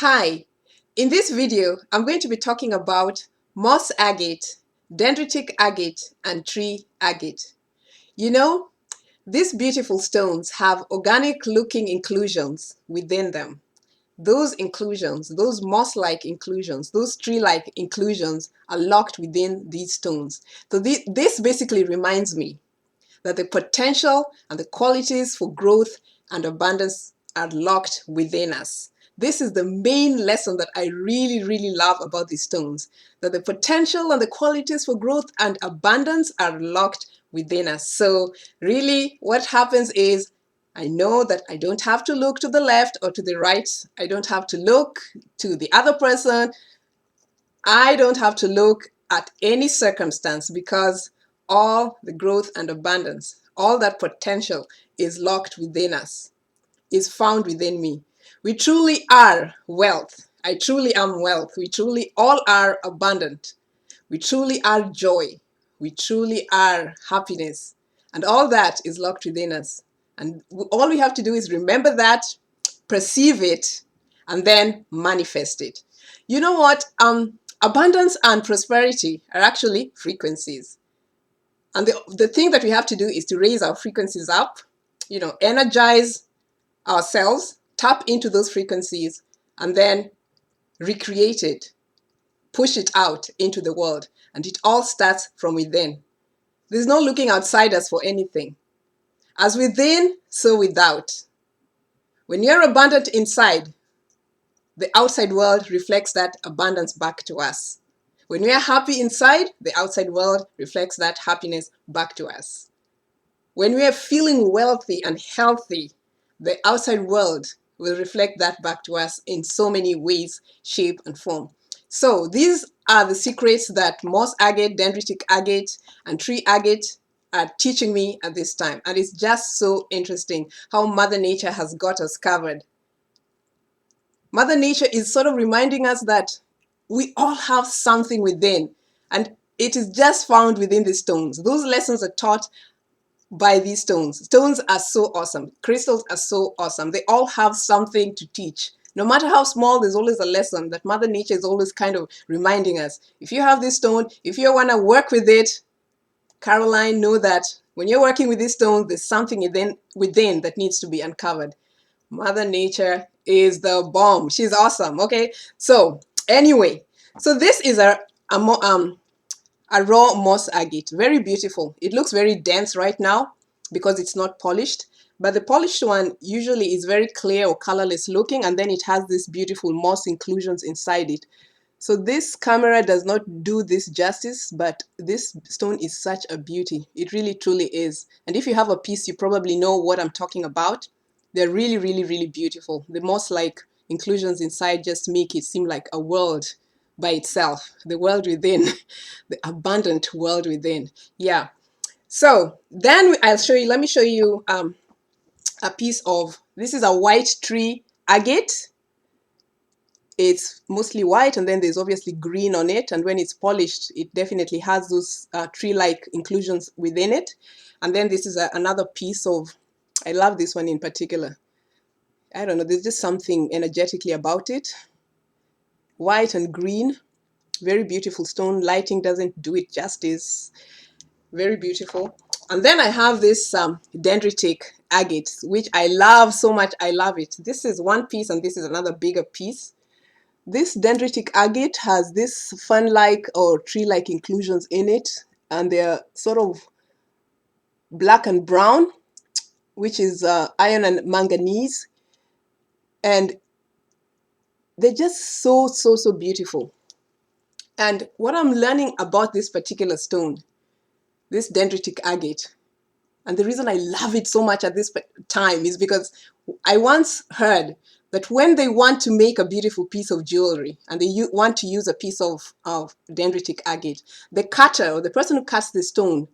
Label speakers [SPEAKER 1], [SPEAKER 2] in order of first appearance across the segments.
[SPEAKER 1] Hi, in this video, I'm going to be talking about moss agate, dendritic agate, and tree agate. You know, these beautiful stones have organic looking inclusions within them. Those inclusions, those moss-like inclusions, those tree-like inclusions are locked within these stones. So this basically reminds me that the potential and the qualities for growth and abundance are locked within us. This is the main lesson that I really love about these stones, that the potential and the qualities for growth and abundance are locked within us. So really what happens is I know that I don't have to look to the left or to the right. I don't have to look to the other person. I don't have to look at any circumstance because all the growth and abundance, all that potential is locked within us, is found within me. We truly are wealth. I truly am wealth. We truly all are abundant. We truly are joy. We truly are happiness. And all that is locked within us. And all we have to do is remember that, perceive it, and then manifest it. You know what? Abundance and prosperity are actually frequencies. And the thing that we have to do is to raise our frequencies up, energize ourselves, tap into those frequencies, and then recreate it, push it out into the world. And it all starts from within. There's no looking outside us for anything. As within, so without. When you're abundant inside, the outside world reflects that abundance back to us. When we are happy inside, the outside world reflects that happiness back to us. When we are feeling wealthy and healthy, the outside world will reflect that back to us in so many ways, shape, and form. So these are the secrets that moss agate, dendritic agate, and tree agate are teaching me at this time. And it's just so interesting how Mother Nature has got us covered. Mother Nature is sort of reminding us that we all have something within, and it is just found within the stones. Those lessons are taught by these stones. Stones are so awesome. Crystals are so awesome. They all have something to teach. No matter how small, there's always a lesson that Mother Nature is always kind of reminding us. If you have this stone, if you want to work with it, Caroline, know that when you're working with these stones, there's something within that needs to be uncovered. Mother Nature is the bomb. She's awesome. Okay. So anyway, so this is a raw moss agate. Very beautiful. It looks very dense right now because it's not polished. But the polished one usually is very clear or colorless looking, and then it has these beautiful moss inclusions inside it. So this camera does not do this justice, but this stone is such a beauty. It really truly is. And if you have a piece, you probably know what I'm talking about. They're really beautiful. The moss-like inclusions inside just make it seem like a world by itself. The world within, the abundant world within. Yeah. So then let me show you a piece of, this is a white tree agate. It's mostly white, and then there's obviously green on it, and when it's polished it definitely has those tree-like inclusions within it. And then this is another piece of, I love this one in particular. I don't know, there's just something energetically about it. White and green, very beautiful stone. Lighting doesn't do it justice. Very beautiful. And then I have this dendritic agate, which I love so much. I love it. This is one piece, and this is another bigger piece. This dendritic agate has this fan-like or tree-like inclusions in it, and they're sort of black and brown, which is iron and manganese, and they're just so beautiful. And what I'm learning about this particular stone, this dendritic agate, and the reason I love it so much at this time is because I once heard that when they want to make a beautiful piece of jewelry and they want to use a piece of dendritic agate, the cutter or the person who cuts the stone,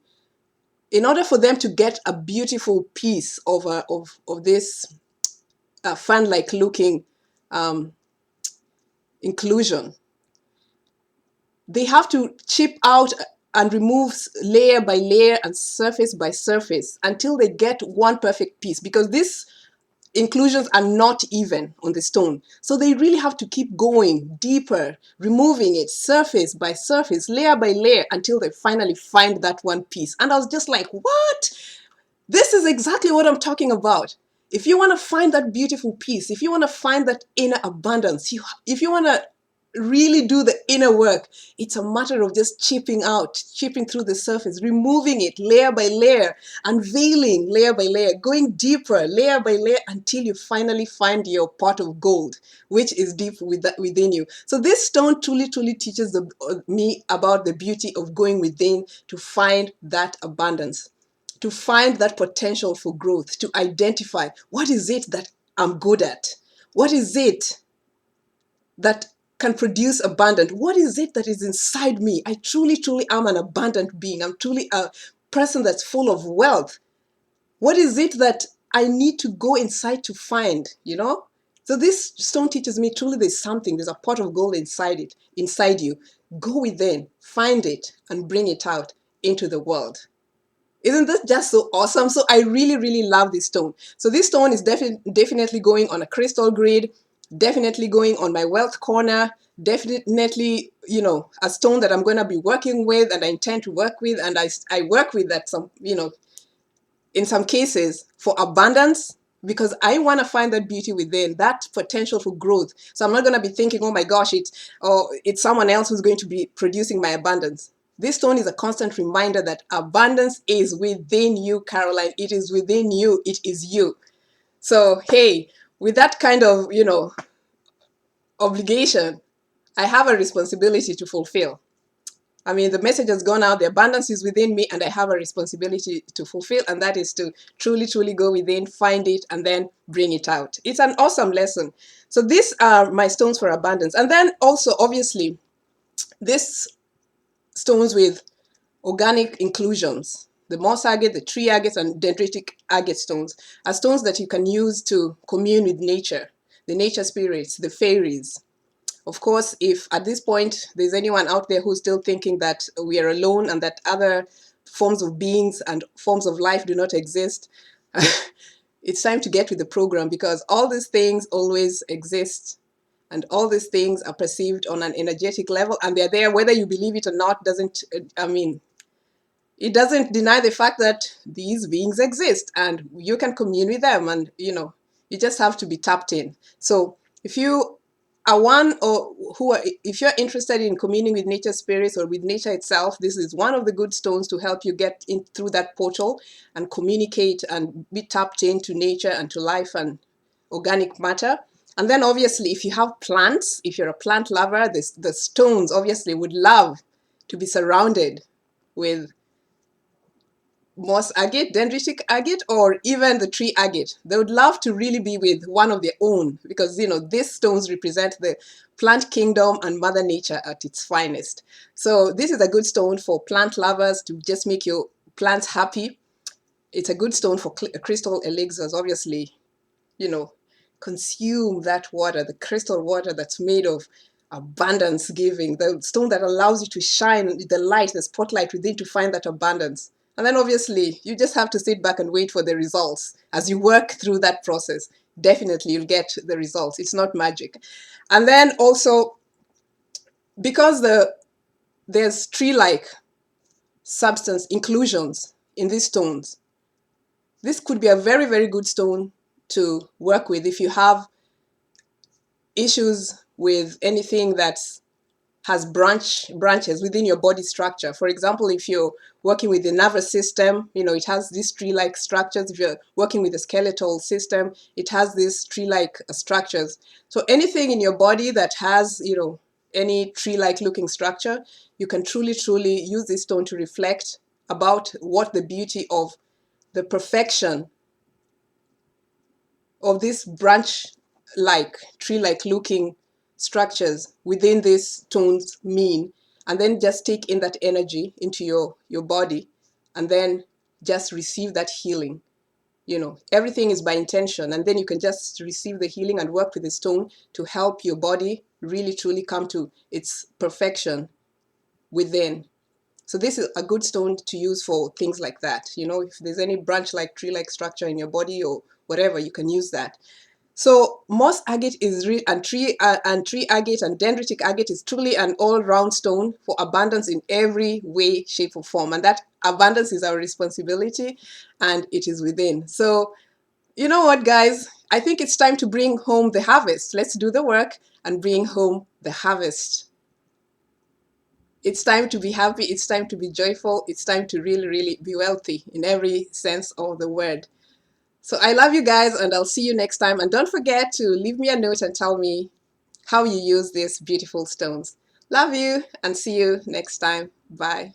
[SPEAKER 1] in order for them to get a beautiful piece of this fan-like looking inclusion, they have to chip out and remove layer by layer and surface by surface until they get one perfect piece, because this inclusions are not even on the stone. So they really have to keep going deeper, removing it surface by surface, layer by layer, until they finally find that one piece. And I was just like, what? This is exactly what I'm talking about. If you want to find that beautiful piece, if you want to find that inner abundance, if you want to really do the inner work, it's a matter of just chipping through the surface, removing it layer by layer, unveiling layer by layer, going deeper layer by layer until you finally find your pot of gold, which is deep within you. So this stone truly teaches me about the beauty of going within to find that abundance, to find that potential for growth, to identify what is it that I'm good at, what is it that can produce abundance, what is it that is inside me. I truly am an abundant being. I'm truly a person that's full of wealth. What is it that I need to go inside to find, you know? So this stone teaches me truly there's a pot of gold inside you. Go within, find it, and bring it out into the world. Isn't this just so awesome? So I really love this stone. So this stone is definitely going on a crystal grid, definitely going on my wealth corner, definitely, you know, a stone that I'm going to be working with and I intend to work with, and I work with that some, you know, in some cases for abundance, because I want to find that beauty within, that potential for growth. So I'm not going to be thinking, oh my gosh, it's someone else who's going to be producing my abundance. This stone is a constant reminder that abundance is within you, Caroline. It is within you. It is you. So, hey, with that kind of, you know, obligation, I have a responsibility to fulfill. I mean, the message has gone out, the abundance is within me, and I have a responsibility to fulfill, and that is to truly go within, find it, and then bring it out. It's an awesome lesson. So these are my stones for abundance. And then also, obviously, these stones with organic inclusions, the Moss Agate, the Tree Agate, and Dendritic Agate stones, are stones that you can use to commune with nature, the nature spirits, the fairies. Of course, if at this point there's anyone out there who's still thinking that we are alone and that other forms of beings and forms of life do not exist, it's time to get with the program, because all these things always exist and all these things are perceived on an energetic level, and they're there whether you believe it or not. It doesn't deny the fact that these beings exist and you can commune with them, and you know, you just have to be tapped in. So if you are if you're interested in communing with nature spirits or with nature itself, this is one of the good stones to help you get in through that portal and communicate and be tapped into nature and to life and organic matter. And then obviously, if you have plants, if you're a plant lover, the stones obviously would love to be surrounded with Moss Agate, Dendritic Agate, or even the Tree Agate. They would love to really be with one of their own, because, you know, these stones represent the plant kingdom and Mother Nature at its finest. So this is a good stone for plant lovers to just make your plants happy. It's a good stone for crystal elixirs, obviously, you know, consume that water, the crystal water that's made of abundance giving, the stone that allows you to shine the light, the spotlight within to find that abundance. And then obviously you just have to sit back and wait for the results. As you work through that process, definitely you'll get the results. It's not magic. And then also, because there's tree-like substance inclusions in these stones, this could be a very good stone to work with if you have issues with anything that has branches within your body structure. For example, if you're working with the nervous system, you know, it has these tree-like structures. If you're working with the skeletal system, it has these tree-like structures. So anything in your body that has, you know, any tree-like looking structure, you can truly use this stone to reflect about what the beauty of the perfection of these branch-like, tree-like looking structures within these stones mean, and then just take in that energy into your body, and then just receive that healing. You know, everything is by intention, and then you can just receive the healing and work with the stone to help your body really truly come to its perfection within. So this is a good stone to use for things like that. You know, if there's any branch-like, tree-like structure in your body or whatever, you can use that. So moss agate is tree agate and dendritic agate is truly an all-round stone for abundance in every way, shape, or form. And that abundance is our responsibility, and it is within. So you know what, guys? I think it's time to bring home the harvest. Let's do the work and bring home the harvest. It's time to be happy. It's time to be joyful. It's time to really, really be wealthy in every sense of the word. So I love you guys, and I'll see you next time. And don't forget to leave me a note and tell me how you use these beautiful stones. Love you, and see you next time. Bye.